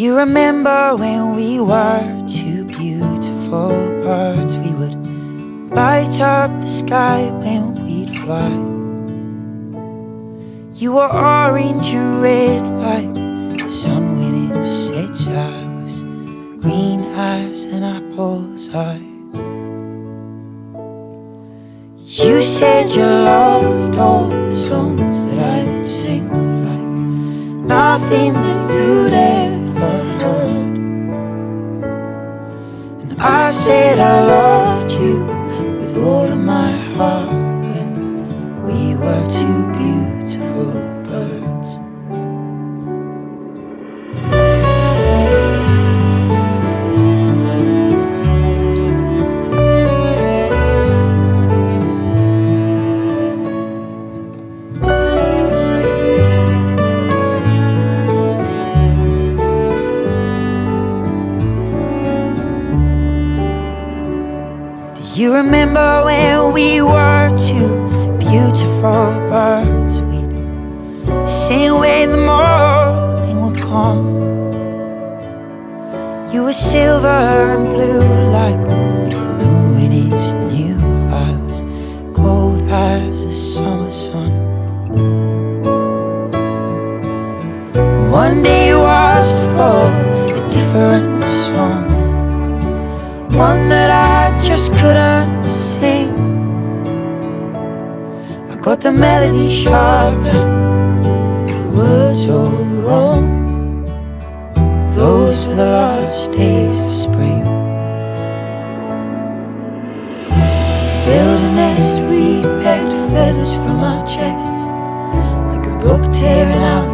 You remember when we were two beautiful birds? We would light up the sky when we'd fly. You were orange and red like the sun when it sets. I was green as an apple's eye. You said you loved all the songs that I'd sing, like nothing that you'd ever heard. And I said I loved you with all of my heart when we were two beautiful birds. You remember when we were two beautiful birds? We'd sing when the morning would come. You were silver and blue like the moon when it's new. I was cold as the summer sun. One day you asked for a different song, one that I just couldn't sing. I got the melody sharp and the words all wrong. Those were the last days of spring. To build a nest we pecked feathers from our chests, like a book tearing out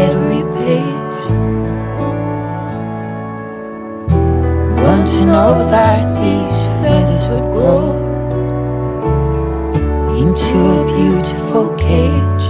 every page. Learned to know that these feathers would grow into a beautiful cage.